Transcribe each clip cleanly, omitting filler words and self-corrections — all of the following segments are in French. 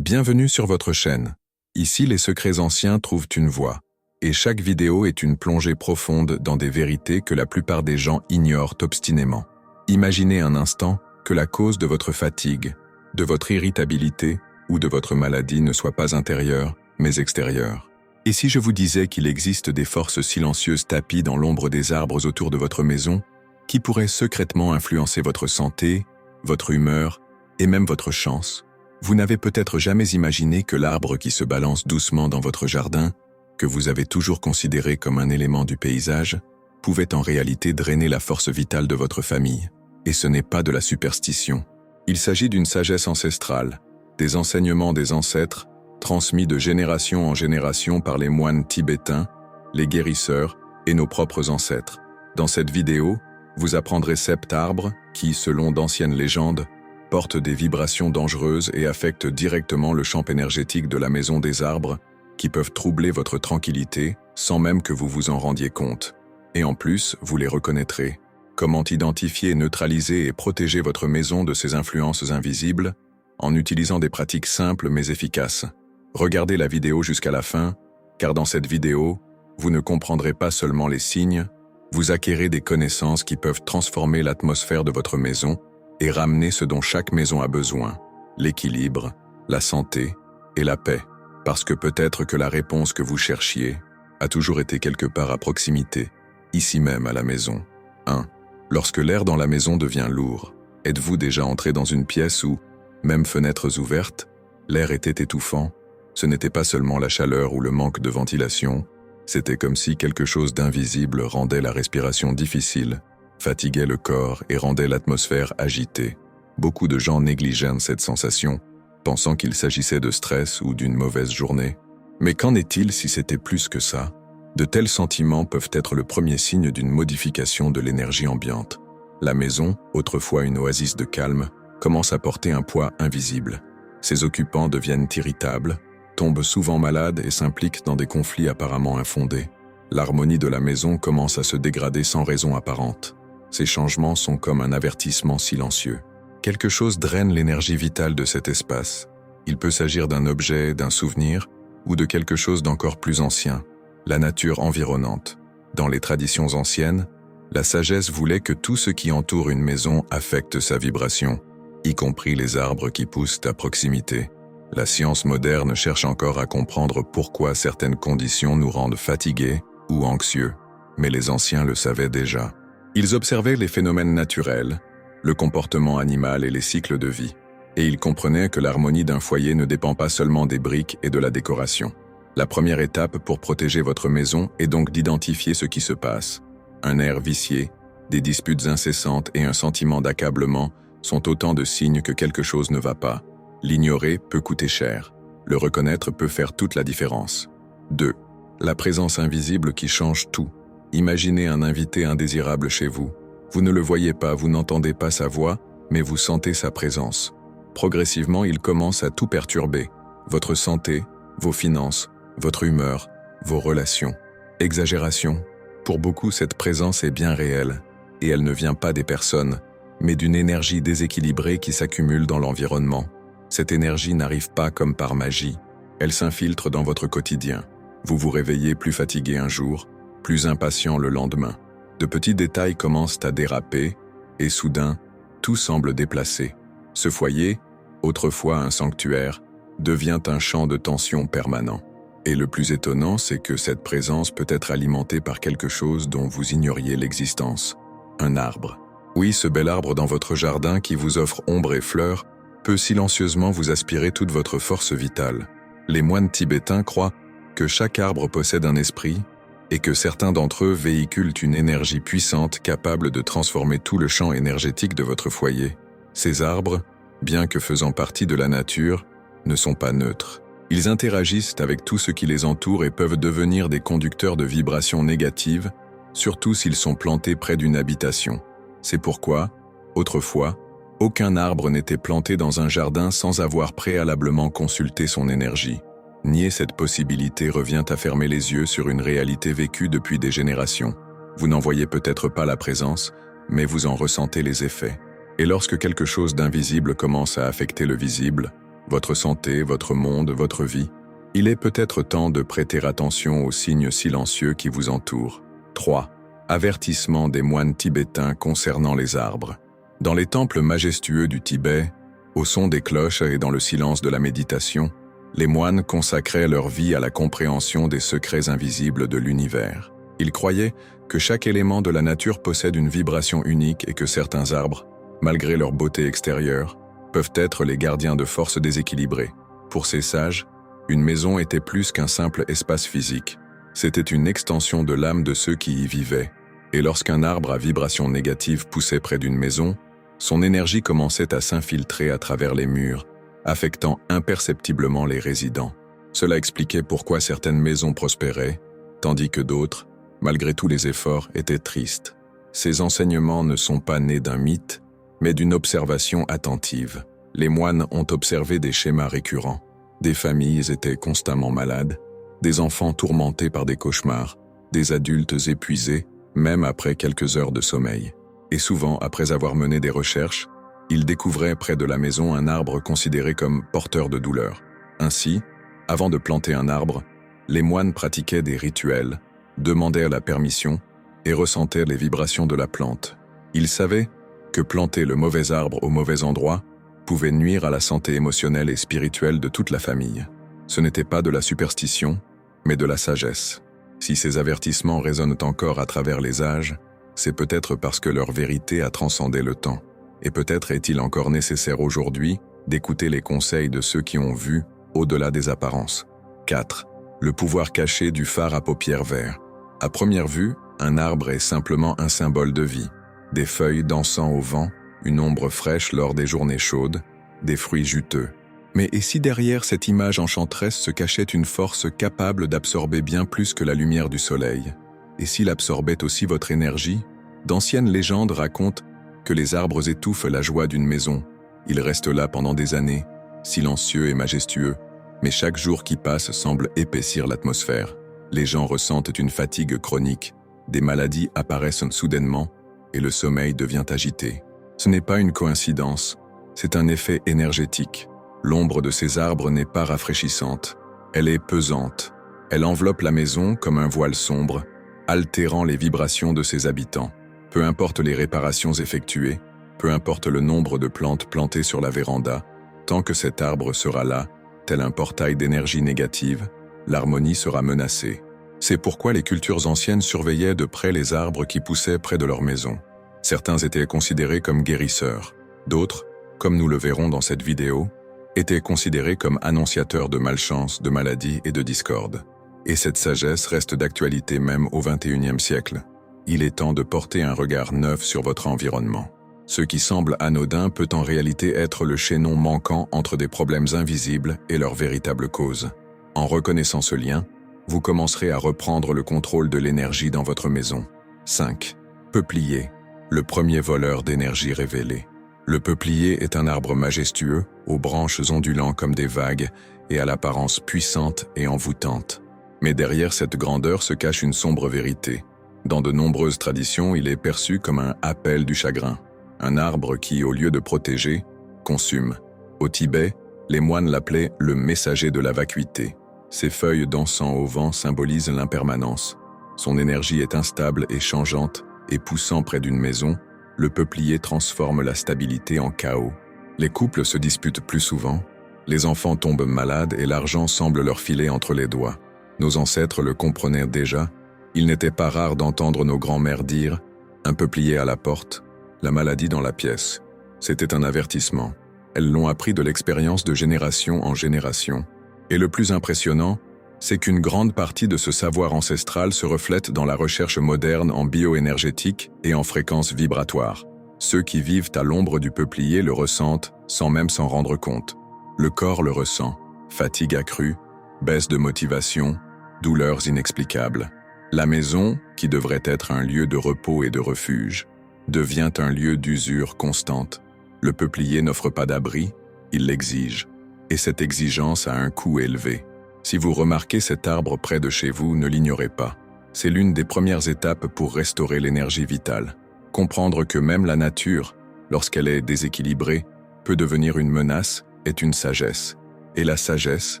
Bienvenue sur votre chaîne. Ici, les secrets anciens trouvent une voie. Et chaque vidéo est une plongée profonde dans des vérités que la plupart des gens ignorent obstinément. Imaginez un instant que la cause de votre fatigue, de votre irritabilité ou de votre maladie ne soit pas intérieure, mais extérieure. Et si je vous disais qu'il existe des forces silencieuses tapies dans l'ombre des arbres autour de votre maison, qui pourraient secrètement influencer votre santé, votre humeur et même votre chance? Vous n'avez peut-être jamais imaginé que l'arbre qui se balance doucement dans votre jardin, que vous avez toujours considéré comme un élément du paysage, pouvait en réalité drainer la force vitale de votre famille. Et ce n'est pas de la superstition. Il s'agit d'une sagesse ancestrale, des enseignements des ancêtres, transmis de génération en génération par les moines tibétains, les guérisseurs et nos propres ancêtres. Dans cette vidéo, vous apprendrez 7 arbres qui, selon d'anciennes légendes, portent des vibrations dangereuses et affectent directement le champ énergétique de la maison des arbres, qui peuvent troubler votre tranquillité sans même que vous vous en rendiez compte. Et en plus, vous les reconnaîtrez. Comment identifier, neutraliser et protéger votre maison de ces influences invisibles en utilisant des pratiques simples mais efficaces. Regardez la vidéo jusqu'à la fin, car dans cette vidéo, vous ne comprendrez pas seulement les signes, vous acquérez des connaissances qui peuvent transformer l'atmosphère de votre maison et ramener ce dont chaque maison a besoin, l'équilibre, la santé et la paix. Parce que peut-être que la réponse que vous cherchiez a toujours été quelque part à proximité, ici même à la maison. 1. Lorsque l'air dans la maison devient lourd, êtes-vous déjà entré dans une pièce où, même fenêtres ouvertes, l'air était étouffant? Ce n'était pas seulement la chaleur ou le manque de ventilation, c'était comme si quelque chose d'invisible rendait la respiration difficile, fatiguait le corps et rendait l'atmosphère agitée. Beaucoup de gens négligent cette sensation, pensant qu'il s'agissait de stress ou d'une mauvaise journée. Mais qu'en est-il si c'était plus que ça? De tels sentiments peuvent être le premier signe d'une modification de l'énergie ambiante. La maison, autrefois une oasis de calme, commence à porter un poids invisible. Ses occupants deviennent irritables, tombent souvent malades et s'impliquent dans des conflits apparemment infondés. L'harmonie de la maison commence à se dégrader sans raison apparente. Ces changements sont comme un avertissement silencieux. Quelque chose draine l'énergie vitale de cet espace. Il peut s'agir d'un objet, d'un souvenir, ou de quelque chose d'encore plus ancien, la nature environnante. Dans les traditions anciennes, la sagesse voulait que tout ce qui entoure une maison affecte sa vibration, y compris les arbres qui poussent à proximité. La science moderne cherche encore à comprendre pourquoi certaines conditions nous rendent fatigués ou anxieux, mais les anciens le savaient déjà. Ils observaient les phénomènes naturels, le comportement animal et les cycles de vie, et ils comprenaient que l'harmonie d'un foyer ne dépend pas seulement des briques et de la décoration. La première étape pour protéger votre maison est donc d'identifier ce qui se passe. Un air vicié, des disputes incessantes et un sentiment d'accablement sont autant de signes que quelque chose ne va pas. L'ignorer peut coûter cher. Le reconnaître peut faire toute la différence. 2. La présence invisible qui change tout. Imaginez un invité indésirable chez vous. Vous ne le voyez pas, vous n'entendez pas sa voix, mais vous sentez sa présence. Progressivement, il commence à tout perturber. Votre santé, vos finances, votre humeur, vos relations. Exagération. Pour beaucoup, cette présence est bien réelle, et elle ne vient pas des personnes, mais d'une énergie déséquilibrée qui s'accumule dans l'environnement. Cette énergie n'arrive pas comme par magie, elle s'infiltre dans votre quotidien. Vous vous réveillez plus fatigué un jour, plus impatient le lendemain. De petits détails commencent à déraper, et soudain, tout semble déplacé. Ce foyer, autrefois un sanctuaire, devient un champ de tension permanent. Et le plus étonnant, c'est que cette présence peut être alimentée par quelque chose dont vous ignoriez l'existence. Un arbre. Oui, ce bel arbre dans votre jardin qui vous offre ombre et fleurs peut silencieusement vous aspirer toute votre force vitale. Les moines tibétains croient que chaque arbre possède un esprit et que certains d'entre eux véhiculent une énergie puissante capable de transformer tout le champ énergétique de votre foyer. Ces arbres, bien que faisant partie de la nature, ne sont pas neutres. Ils interagissent avec tout ce qui les entoure et peuvent devenir des conducteurs de vibrations négatives, surtout s'ils sont plantés près d'une habitation. C'est pourquoi, autrefois, aucun arbre n'était planté dans un jardin sans avoir préalablement consulté son énergie. Nier cette possibilité revient à fermer les yeux sur une réalité vécue depuis des générations. Vous n'en voyez peut-être pas la présence, mais vous en ressentez les effets. Et lorsque quelque chose d'invisible commence à affecter le visible, votre santé, votre monde, votre vie. Il est peut-être temps de prêter attention aux signes silencieux qui vous entourent. 3. Avertissement des moines tibétains concernant les arbres. Dans les temples majestueux du Tibet, au son des cloches et dans le silence de la méditation, les moines consacraient leur vie à la compréhension des secrets invisibles de l'univers. Ils croyaient que chaque élément de la nature possède une vibration unique et que certains arbres, malgré leur beauté extérieure, peuvent être les gardiens de forces déséquilibrées. Pour ces sages, une maison était plus qu'un simple espace physique. C'était une extension de l'âme de ceux qui y vivaient. Et lorsqu'un arbre à vibration négative poussait près d'une maison, son énergie commençait à s'infiltrer à travers les murs, affectant imperceptiblement les résidents. Cela expliquait pourquoi certaines maisons prospéraient, tandis que d'autres, malgré tous les efforts, étaient tristes. Ces enseignements ne sont pas nés d'un mythe, mais d'une observation attentive. Les moines ont observé des schémas récurrents. Des familles étaient constamment malades, des enfants tourmentés par des cauchemars, des adultes épuisés, même après quelques heures de sommeil. Et souvent, après avoir mené des recherches, ils découvraient près de la maison un arbre considéré comme porteur de douleur. Ainsi, avant de planter un arbre, les moines pratiquaient des rituels, demandaient la permission et ressentaient les vibrations de la plante. Ils savaient que planter le mauvais arbre au mauvais endroit pouvait nuire à la santé émotionnelle et spirituelle de toute la famille. Ce n'était pas de la superstition, mais de la sagesse. Si ces avertissements résonnent encore à travers les âges, c'est peut-être parce que leur vérité a transcendé le temps. Et peut-être est-il encore nécessaire aujourd'hui d'écouter les conseils de ceux qui ont vu au-delà des apparences. 4. Le pouvoir caché du phare à paupières vert. À première vue, un arbre est simplement un symbole de vie. Des feuilles dansant au vent, une ombre fraîche lors des journées chaudes, des fruits juteux. Mais et si derrière cette image enchanteresse se cachait une force capable d'absorber bien plus que la lumière du soleil? Et s'il absorbait aussi votre énergie? D'anciennes légendes racontent que les arbres étouffent la joie d'une maison. Ils restent là pendant des années, silencieux et majestueux, mais chaque jour qui passe semble épaissir l'atmosphère. Les gens ressentent une fatigue chronique, des maladies apparaissent soudainement et le sommeil devient agité. Ce n'est pas une coïncidence, c'est un effet énergétique. L'ombre de ces arbres n'est pas rafraîchissante, elle est pesante. Elle enveloppe la maison comme un voile sombre, altérant les vibrations de ses habitants. Peu importe les réparations effectuées, peu importe le nombre de plantes plantées sur la véranda, tant que cet arbre sera là, tel un portail d'énergie négative, l'harmonie sera menacée. C'est pourquoi les cultures anciennes surveillaient de près les arbres qui poussaient près de leur maison. Certains étaient considérés comme guérisseurs, d'autres, comme nous le verrons dans cette vidéo, étaient considérés comme annonciateurs de malchance, de maladies et de discorde. Et cette sagesse reste d'actualité même au XXIe siècle. Il est temps de porter un regard neuf sur votre environnement. Ce qui semble anodin peut en réalité être le chaînon manquant entre des problèmes invisibles et leur véritable cause. En reconnaissant ce lien, vous commencerez à reprendre le contrôle de l'énergie dans votre maison. 5. Peuplier, le premier voleur d'énergie révélé. Le peuplier est un arbre majestueux, aux branches ondulant comme des vagues et à l'apparence puissante et envoûtante. Mais derrière cette grandeur se cache une sombre vérité. Dans de nombreuses traditions, il est perçu comme un appel du chagrin. Un arbre qui, au lieu de protéger, consume. Au Tibet, les moines l'appelaient le messager de la vacuité. Ses feuilles dansant au vent symbolisent l'impermanence. Son énergie est instable et changeante, et poussant près d'une maison, le peuplier transforme la stabilité en chaos. Les couples se disputent plus souvent, les enfants tombent malades et l'argent semble leur filer entre les doigts. Nos ancêtres le comprenaient déjà. Il n'était pas rare d'entendre nos grands-mères dire « un peuplier à la porte », la maladie dans la pièce. C'était un avertissement. Elles l'ont appris de l'expérience de génération en génération. Et le plus impressionnant, c'est qu'une grande partie de ce savoir ancestral se reflète dans la recherche moderne en bioénergétique et en fréquences vibratoires. Ceux qui vivent à l'ombre du peuplier le ressentent sans même s'en rendre compte. Le corps le ressent, fatigue accrue, baisse de motivation, douleurs inexplicables. La maison, qui devrait être un lieu de repos et de refuge, devient un lieu d'usure constante. Le peuplier n'offre pas d'abri, il l'exige. Et cette exigence a un coût élevé. Si vous remarquez cet arbre près de chez vous, ne l'ignorez pas. C'est l'une des premières étapes pour restaurer l'énergie vitale. Comprendre que même la nature, lorsqu'elle est déséquilibrée, peut devenir une menace est une sagesse, et la sagesse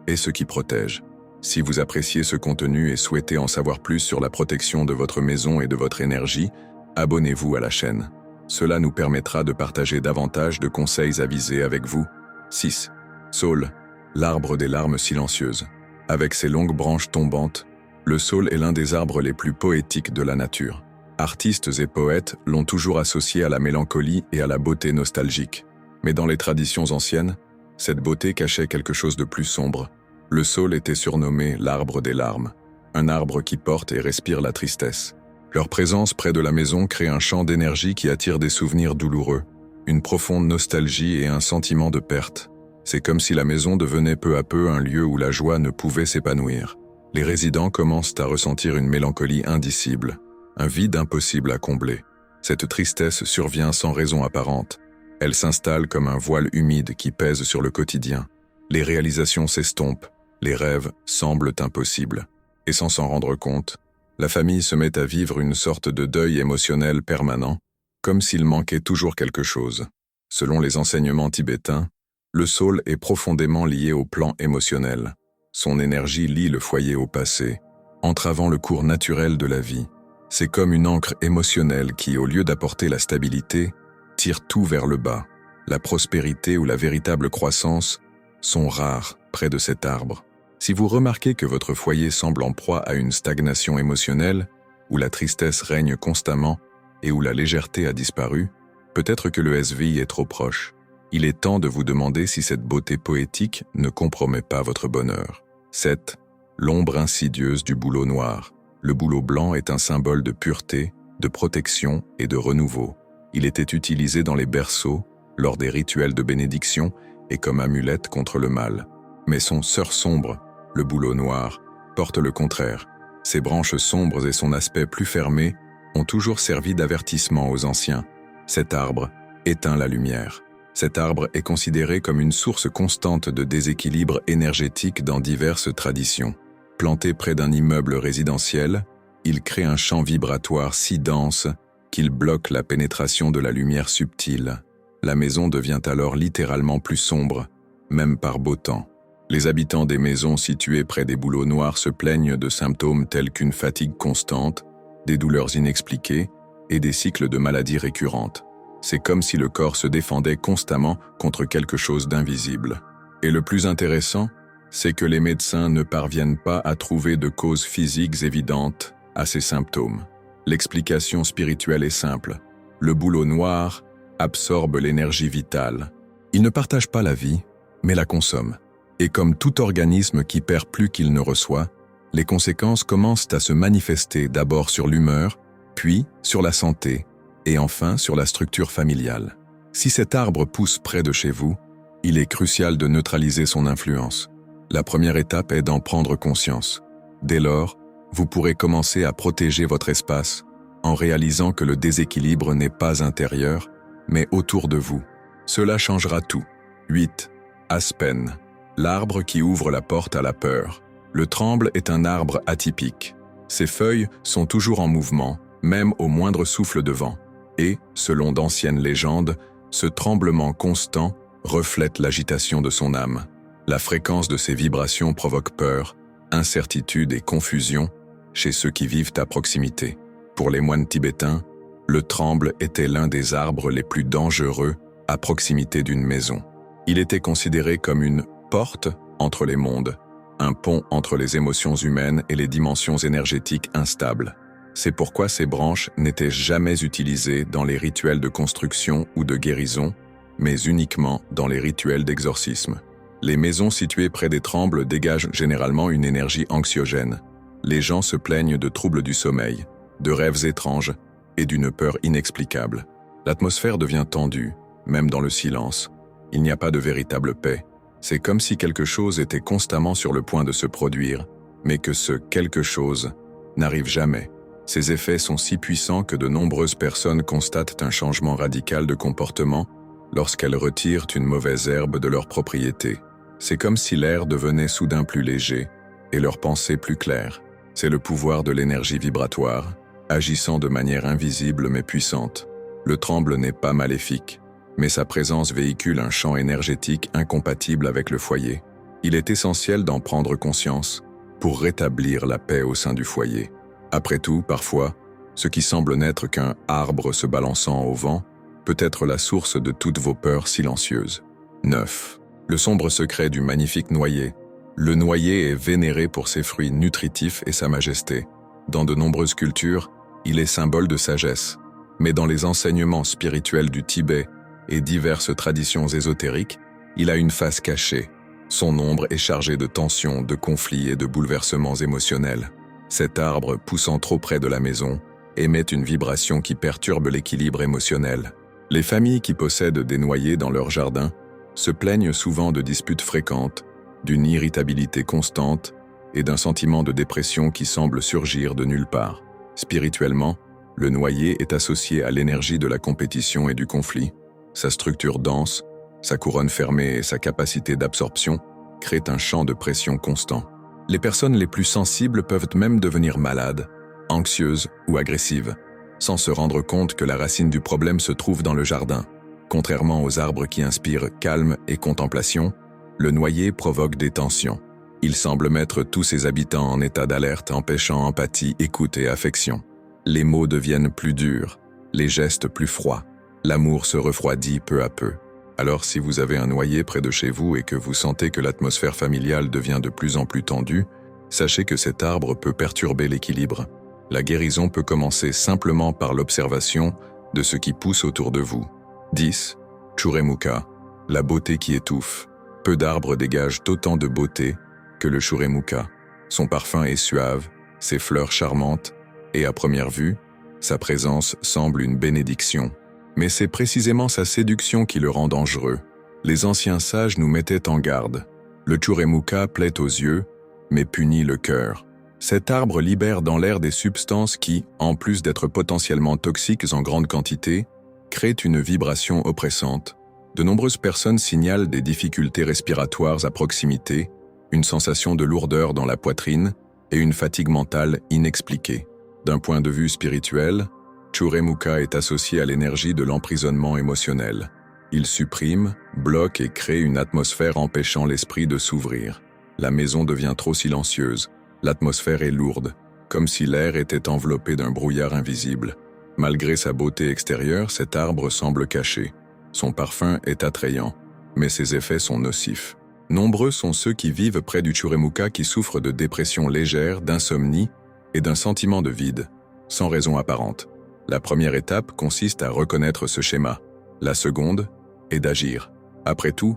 est ce qui protège. Si vous appréciez ce contenu et souhaitez en savoir plus sur la protection de votre maison et de votre énergie, abonnez-vous à la chaîne. Cela nous permettra de partager davantage de conseils avisés avec vous. 6. Saule, l'arbre des larmes silencieuses. Avec ses longues branches tombantes, le saule est l'un des arbres les plus poétiques de la nature. Artistes et poètes l'ont toujours associé à la mélancolie et à la beauté nostalgique. Mais dans les traditions anciennes, cette beauté cachait quelque chose de plus sombre. Le saule était surnommé l'arbre des larmes, un arbre qui porte et respire la tristesse. Leur présence près de la maison crée un champ d'énergie qui attire des souvenirs douloureux, une profonde nostalgie et un sentiment de perte. C'est comme si la maison devenait peu à peu un lieu où la joie ne pouvait s'épanouir. Les résidents commencent à ressentir une mélancolie indicible, un vide impossible à combler. Cette tristesse survient sans raison apparente. Elle s'installe comme un voile humide qui pèse sur le quotidien. Les réalisations s'estompent, les rêves semblent impossibles. Et sans s'en rendre compte, la famille se met à vivre une sorte de deuil émotionnel permanent, comme s'il manquait toujours quelque chose. Selon les enseignements tibétains, le saule est profondément lié au plan émotionnel. Son énergie lie le foyer au passé, entravant le cours naturel de la vie. C'est comme une ancre émotionnelle qui, au lieu d'apporter la stabilité, tire tout vers le bas. La prospérité ou la véritable croissance sont rares près de cet arbre. Si vous remarquez que votre foyer semble en proie à une stagnation émotionnelle, où la tristesse règne constamment et où la légèreté a disparu, peut-être que le SVI est trop proche. Il est temps de vous demander si cette beauté poétique ne compromet pas votre bonheur. 7. L'ombre insidieuse du bouleau noir. Le bouleau blanc est un symbole de pureté, de protection et de renouveau. Il était utilisé dans les berceaux, lors des rituels de bénédiction et comme amulette contre le mal. Mais son sœur sombre, le bouleau noir, porte le contraire. Ses branches sombres et son aspect plus fermé ont toujours servi d'avertissement aux anciens. Cet arbre éteint la lumière. Cet arbre est considéré comme une source constante de déséquilibre énergétique dans diverses traditions. Planté près d'un immeuble résidentiel, il crée un champ vibratoire si dense qu'il bloque la pénétration de la lumière subtile. La maison devient alors littéralement plus sombre, même par beau temps. Les habitants des maisons situées près des bouleaux noirs se plaignent de symptômes tels qu'une fatigue constante, des douleurs inexpliquées et des cycles de maladies récurrentes. C'est comme si le corps se défendait constamment contre quelque chose d'invisible. Et le plus intéressant, c'est que les médecins ne parviennent pas à trouver de causes physiques évidentes à ces symptômes. L'explication spirituelle est simple. Le bouleau noir absorbe l'énergie vitale. Il ne partage pas la vie, mais la consomme. Et comme tout organisme qui perd plus qu'il ne reçoit, les conséquences commencent à se manifester d'abord sur l'humeur, puis sur la santé, et enfin sur la structure familiale. Si cet arbre pousse près de chez vous, il est crucial de neutraliser son influence. La première étape est d'en prendre conscience. Dès lors, vous pourrez commencer à protéger votre espace en réalisant que le déséquilibre n'est pas intérieur, mais autour de vous. Cela changera tout. 8. Aspen, l'arbre qui ouvre la porte à la peur. Le tremble est un arbre atypique. Ses feuilles sont toujours en mouvement, même au moindre souffle de vent. Et, selon d'anciennes légendes, ce tremblement constant reflète l'agitation de son âme. La fréquence de ces vibrations provoque peur, incertitude et confusion chez ceux qui vivent à proximité. Pour les moines tibétains, le tremble était l'un des arbres les plus dangereux à proximité d'une maison. Il était considéré comme une porte entre les mondes, un pont entre les émotions humaines et les dimensions énergétiques instables. C'est pourquoi ces branches n'étaient jamais utilisées dans les rituels de construction ou de guérison, mais uniquement dans les rituels d'exorcisme. Les maisons situées près des trembles dégagent généralement une énergie anxiogène. Les gens se plaignent de troubles du sommeil, de rêves étranges et d'une peur inexplicable. L'atmosphère devient tendue, même dans le silence. Il n'y a pas de véritable paix. C'est comme si quelque chose était constamment sur le point de se produire, mais que ce quelque chose n'arrive jamais. Ces effets sont si puissants que de nombreuses personnes constatent un changement radical de comportement lorsqu'elles retirent une mauvaise herbe de leur propriété. C'est comme si l'air devenait soudain plus léger et leurs pensées plus claires. C'est le pouvoir de l'énergie vibratoire, agissant de manière invisible mais puissante. Le tremble n'est pas maléfique, mais sa présence véhicule un champ énergétique incompatible avec le foyer. Il est essentiel d'en prendre conscience pour rétablir la paix au sein du foyer. Après tout, parfois, ce qui semble n'être qu'un arbre se balançant au vent peut être la source de toutes vos peurs silencieuses. 9. Le sombre secret du magnifique noyer. Le noyer est vénéré pour ses fruits nutritifs et sa majesté. Dans de nombreuses cultures, il est symbole de sagesse. Mais dans les enseignements spirituels du Tibet et diverses traditions ésotériques, il a une face cachée. Son ombre est chargée de tensions, de conflits et de bouleversements émotionnels. Cet arbre, poussant trop près de la maison, émet une vibration qui perturbe l'équilibre émotionnel. Les familles qui possèdent des noyers dans leur jardin se plaignent souvent de disputes fréquentes, d'une irritabilité constante et d'un sentiment de dépression qui semble surgir de nulle part. Spirituellement, le noyer est associé à l'énergie de la compétition et du conflit. Sa structure dense, sa couronne fermée et sa capacité d'absorption créent un champ de pression constant. Les personnes les plus sensibles peuvent même devenir malades, anxieuses ou agressives, sans se rendre compte que la racine du problème se trouve dans le jardin. Contrairement aux arbres qui inspirent calme et contemplation, le noyer provoque des tensions. Il semble mettre tous ses habitants en état d'alerte, empêchant empathie, écoute et affection. Les mots deviennent plus durs, les gestes plus froids. L'amour se refroidit peu à peu. Alors si vous avez un noyer près de chez vous et que vous sentez que l'atmosphère familiale devient de plus en plus tendue, sachez que cet arbre peut perturber l'équilibre. La guérison peut commencer simplement par l'observation de ce qui pousse autour de vous. 10. Churemuka, la beauté qui étouffe. Peu d'arbres dégagent autant de beauté que le Churemuka. Son parfum est suave, ses fleurs charmantes, et à première vue, sa présence semble une bénédiction. Mais c'est précisément sa séduction qui le rend dangereux. Les anciens sages nous mettaient en garde. Le Churemuka plaît aux yeux, mais punit le cœur. Cet arbre libère dans l'air des substances qui, en plus d'être potentiellement toxiques en grande quantité, créent une vibration oppressante. De nombreuses personnes signalent des difficultés respiratoires à proximité, une sensation de lourdeur dans la poitrine et une fatigue mentale inexpliquée. D'un point de vue spirituel, Churemuka est associé à l'énergie de l'emprisonnement émotionnel. Il supprime, bloque et crée une atmosphère empêchant l'esprit de s'ouvrir. La maison devient trop silencieuse, l'atmosphère est lourde, comme si l'air était enveloppé d'un brouillard invisible. Malgré sa beauté extérieure, cet arbre semble caché. Son parfum est attrayant, mais ses effets sont nocifs. Nombreux sont ceux qui vivent près du Churemuka qui souffrent de dépression légère, d'insomnie et d'un sentiment de vide, sans raison apparente. La première étape consiste à reconnaître ce schéma. La seconde est d'agir. Après tout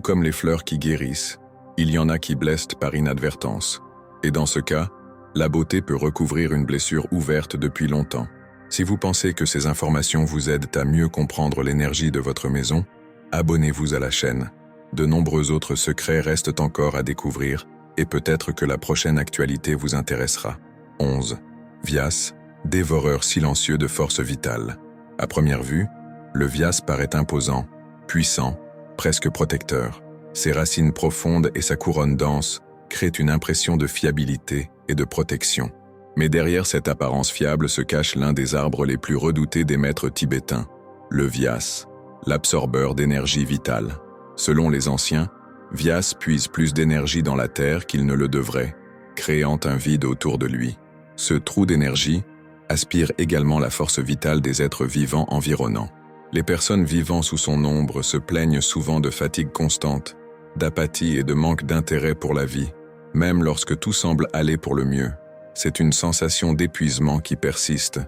comme les fleurs qui guérissent, il y en a qui blessent par inadvertance. Et dans ce cas, la beauté peut recouvrir une blessure ouverte depuis longtemps. Si vous pensez que ces informations vous aident à mieux comprendre l'énergie de votre maison, abonnez-vous à la chaîne. De nombreux autres secrets restent encore à découvrir et peut-être que la prochaine actualité vous intéressera. 11. Vyas, dévoreur silencieux de force vitale. À première vue, le Vyas paraît imposant, puissant, presque protecteur. Ses racines profondes et sa couronne dense créent une impression de fiabilité et de protection. Mais derrière cette apparence fiable se cache l'un des arbres les plus redoutés des maîtres tibétains, le Vyas, l'absorbeur d'énergie vitale. Selon les anciens, Vyas puise plus d'énergie dans la terre qu'il ne le devrait, créant un vide autour de lui. Ce trou d'énergie aspire également la force vitale des êtres vivants environnants. Les personnes vivant sous son ombre se plaignent souvent de fatigue constante, d'apathie et de manque d'intérêt pour la vie, même lorsque tout semble aller pour le mieux. C'est une sensation d'épuisement qui persiste,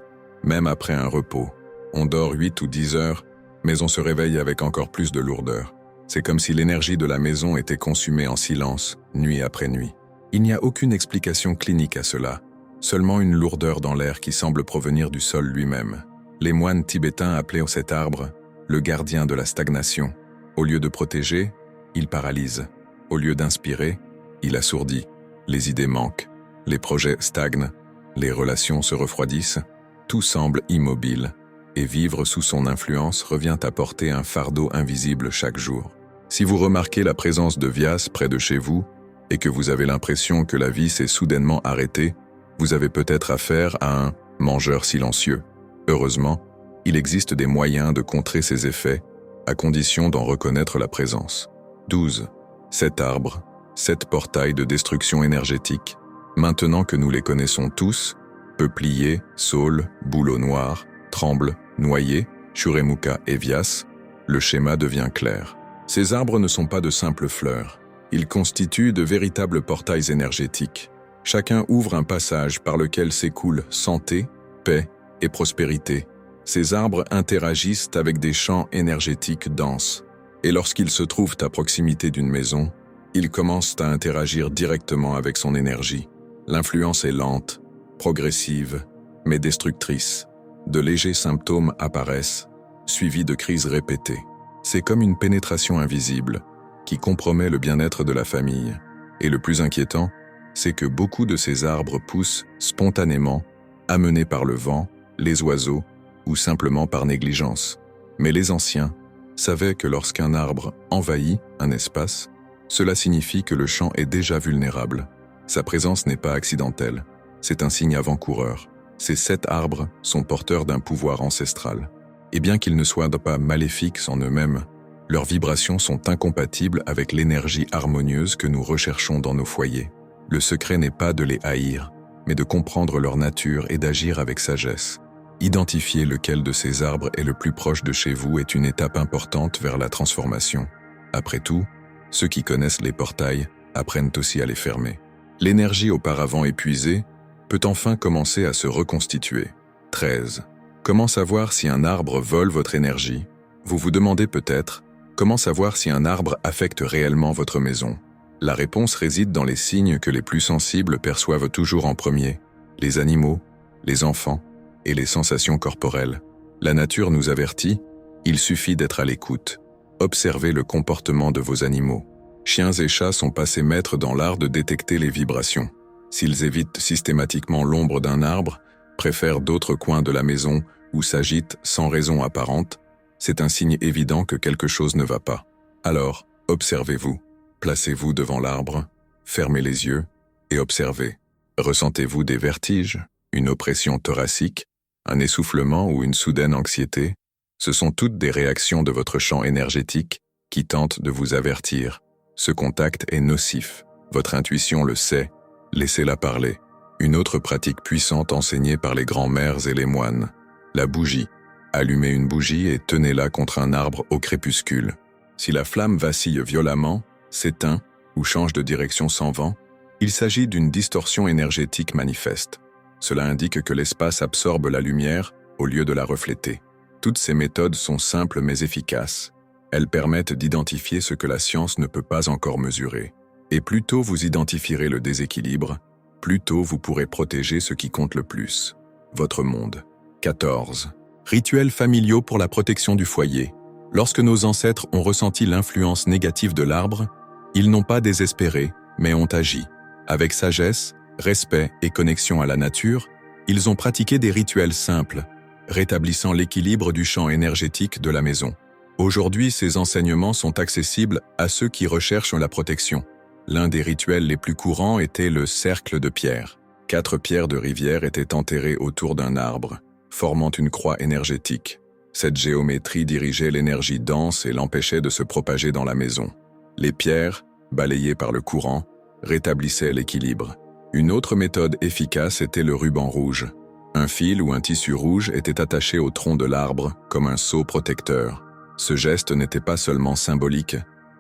même après un repos. On dort 8 ou 10 heures, mais on se réveille avec encore plus de lourdeur. C'est comme si l'énergie de la maison était consumée en silence, nuit après nuit. Il n'y a aucune explication clinique à cela, seulement une lourdeur dans l'air qui semble provenir du sol lui-même. Les moines tibétains appelaient cet arbre le gardien de la stagnation. Au lieu de protéger, il paralyse. Au lieu d'inspirer, il assourdit. Les idées manquent, les projets stagnent, les relations se refroidissent, tout semble immobile, et vivre sous son influence revient à porter un fardeau invisible chaque jour. Si vous remarquez la présence de Vyas près de chez vous, et que vous avez l'impression que la vie s'est soudainement arrêtée, vous avez peut-être affaire à un mangeur silencieux. Heureusement, il existe des moyens de contrer ces effets à condition d'en reconnaître la présence. 12. 7 arbres, 7 portails de destruction énergétique. Maintenant que nous les connaissons tous, Peuplier, Saule, Bouleau Noir, Tremble, Noyer, Churemuka et Vias, le schéma devient clair. Ces arbres ne sont pas de simples fleurs. Ils constituent de véritables portails énergétiques. Chacun ouvre un passage par lequel s'écoule santé, paix et prospérité. Ces arbres interagissent avec des champs énergétiques denses. Et lorsqu'ils se trouvent à proximité d'une maison, ils commencent à interagir directement avec son énergie. L'influence est lente, progressive, mais destructrice. De légers symptômes apparaissent, suivis de crises répétées. C'est comme une pénétration invisible qui compromet le bien-être de la famille. Et le plus inquiétant, c'est que beaucoup de ces arbres poussent spontanément, amenés par le vent, les oiseaux ou simplement par négligence. Mais les anciens savaient que lorsqu'un arbre envahit un espace, cela signifie que le champ est déjà vulnérable. Sa présence n'est pas accidentelle, c'est un signe avant-coureur. Ces 7 arbres sont porteurs d'un pouvoir ancestral. Et bien qu'ils ne soient pas maléfiques en eux-mêmes, leurs vibrations sont incompatibles avec l'énergie harmonieuse que nous recherchons dans nos foyers. Le secret n'est pas de les haïr, mais de comprendre leur nature et d'agir avec sagesse. Identifier lequel de ces arbres est le plus proche de chez vous est une étape importante vers la transformation. Après tout, ceux qui connaissent les portails apprennent aussi à les fermer. L'énergie auparavant épuisée peut enfin commencer à se reconstituer. 13. Comment savoir si un arbre vole votre énergie? Vous vous demandez peut-être, comment savoir si un arbre affecte réellement votre maison? La réponse réside dans les signes que les plus sensibles perçoivent toujours en premier: les animaux, les enfants et les sensations corporelles. La nature nous avertit, il suffit d'être à l'écoute. Observez le comportement de vos animaux. Chiens et chats sont passés maîtres dans l'art de détecter les vibrations. S'ils évitent systématiquement l'ombre d'un arbre, préfèrent d'autres coins de la maison ou s'agitent sans raison apparente, c'est un signe évident que quelque chose ne va pas. Alors, observez-vous. Placez-vous devant l'arbre, fermez les yeux et observez. Ressentez-vous des vertiges, une oppression thoracique, un essoufflement ou une soudaine anxiété? Ce sont toutes des réactions de votre champ énergétique qui tentent de vous avertir. Ce contact est nocif. Votre intuition le sait. Laissez-la parler. Une autre pratique puissante enseignée par les grands-mères et les moines. La bougie. Allumez une bougie et tenez-la contre un arbre au crépuscule. Si la flamme vacille violemment, s'éteint ou change de direction sans vent, il s'agit d'une distorsion énergétique manifeste. Cela indique que l'espace absorbe la lumière au lieu de la refléter. Toutes ces méthodes sont simples mais efficaces. Elles permettent d'identifier ce que la science ne peut pas encore mesurer. Et plus tôt vous identifierez le déséquilibre, plus tôt vous pourrez protéger ce qui compte le plus, votre monde. 14. Rituels familiaux pour la protection du foyer. Lorsque nos ancêtres ont ressenti l'influence négative de l'arbre, ils n'ont pas désespéré, mais ont agi. Avec sagesse, respect et connexion à la nature, ils ont pratiqué des rituels simples, rétablissant l'équilibre du champ énergétique de la maison. Aujourd'hui, ces enseignements sont accessibles à ceux qui recherchent la protection. L'un des rituels les plus courants était le cercle de pierre. 4 pierres de rivière étaient enterrées autour d'un arbre, formant une croix énergétique. Cette géométrie dirigeait l'énergie dense et l'empêchait de se propager dans la maison. Les pierres, balayées par le courant, rétablissaient l'équilibre. Une autre méthode efficace était le ruban rouge. Un fil ou un tissu rouge était attaché au tronc de l'arbre comme un sceau protecteur. Ce geste n'était pas seulement symbolique,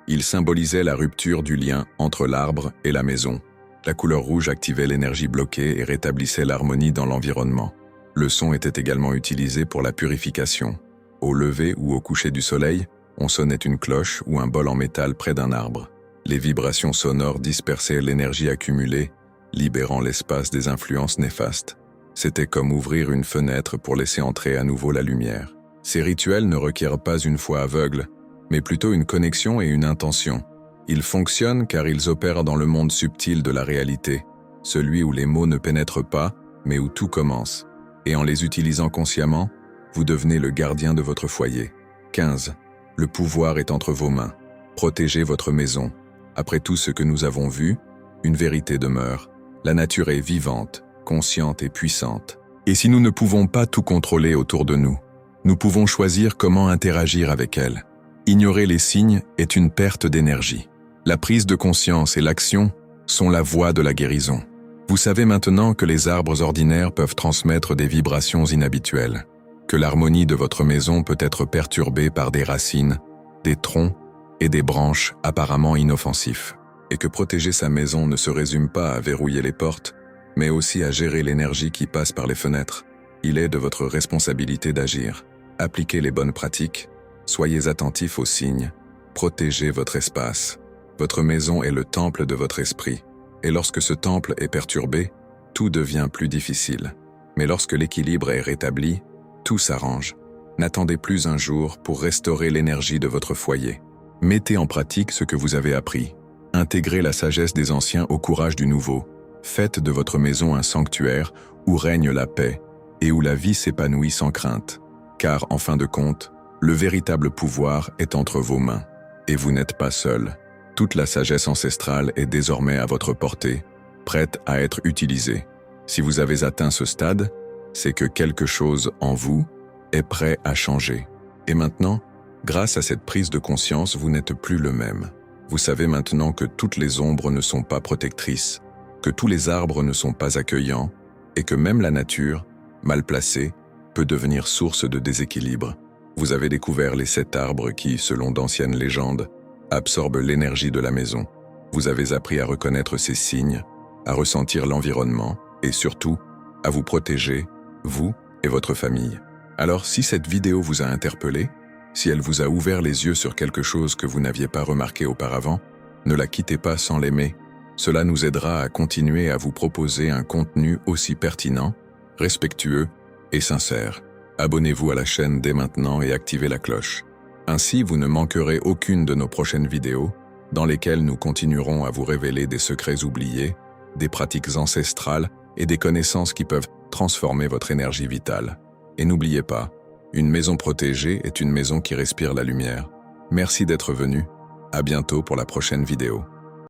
il symbolisait la rupture du lien entre l'arbre et la maison. La couleur rouge activait l'énergie bloquée et rétablissait l'harmonie dans l'environnement. Le son était également utilisé pour la purification. Au lever ou au coucher du soleil, on sonnait une cloche ou un bol en métal près d'un arbre. Les vibrations sonores dispersaient l'énergie accumulée, libérant l'espace des influences néfastes. C'était comme ouvrir une fenêtre pour laisser entrer à nouveau la lumière. Ces rituels ne requièrent pas une foi aveugle, mais plutôt une connexion et une intention. Ils fonctionnent car ils opèrent dans le monde subtil de la réalité, celui où les mots ne pénètrent pas, mais où tout commence. Et en les utilisant consciemment, vous devenez le gardien de votre foyer. 15. Le pouvoir est entre vos mains. Protégez votre maison. Après tout ce que nous avons vu, une vérité demeure. La nature est vivante, consciente et puissante. Et si nous ne pouvons pas tout contrôler autour de nous, nous pouvons choisir comment interagir avec elle. Ignorer les signes est une perte d'énergie. La prise de conscience et l'action sont la voie de la guérison. Vous savez maintenant que les arbres ordinaires peuvent transmettre des vibrations inhabituelles, que l'harmonie de votre maison peut être perturbée par des racines, des troncs et des branches apparemment inoffensifs, et que protéger sa maison ne se résume pas à verrouiller les portes, mais aussi à gérer l'énergie qui passe par les fenêtres. Il est de votre responsabilité d'agir. Appliquez les bonnes pratiques, soyez attentifs aux signes, protégez votre espace. Votre maison est le temple de votre esprit, et lorsque ce temple est perturbé, tout devient plus difficile. Mais lorsque l'équilibre est rétabli, tout s'arrange. N'attendez plus un jour pour restaurer l'énergie de votre foyer. Mettez en pratique ce que vous avez appris. Intégrez la sagesse des anciens au courage du nouveau. Faites de votre maison un sanctuaire où règne la paix et où la vie s'épanouit sans crainte. Car, en fin de compte, le véritable pouvoir est entre vos mains. Et vous n'êtes pas seul. Toute la sagesse ancestrale est désormais à votre portée, prête à être utilisée. Si vous avez atteint ce stade, c'est que quelque chose en vous est prêt à changer. Et maintenant, grâce à cette prise de conscience, vous n'êtes plus le même. Vous savez maintenant que toutes les ombres ne sont pas protectrices, que tous les arbres ne sont pas accueillants, et que même la nature, mal placée, peut devenir source de déséquilibre. Vous avez découvert les 7 arbres qui, selon d'anciennes légendes, absorbent l'énergie de la maison. Vous avez appris à reconnaître ces signes, à ressentir l'environnement, et surtout, à vous protéger, vous et votre famille. Alors, si cette vidéo vous a interpellé, si elle vous a ouvert les yeux sur quelque chose que vous n'aviez pas remarqué auparavant, ne la quittez pas sans l'aimer. Cela nous aidera à continuer à vous proposer un contenu aussi pertinent, respectueux et sincère. Abonnez-vous à la chaîne dès maintenant et activez la cloche. Ainsi, vous ne manquerez aucune de nos prochaines vidéos, dans lesquelles nous continuerons à vous révéler des secrets oubliés, des pratiques ancestrales et des connaissances qui peuvent transformer votre énergie vitale. Et n'oubliez pas, une maison protégée est une maison qui respire la lumière. Merci d'être venu. À bientôt pour la prochaine vidéo.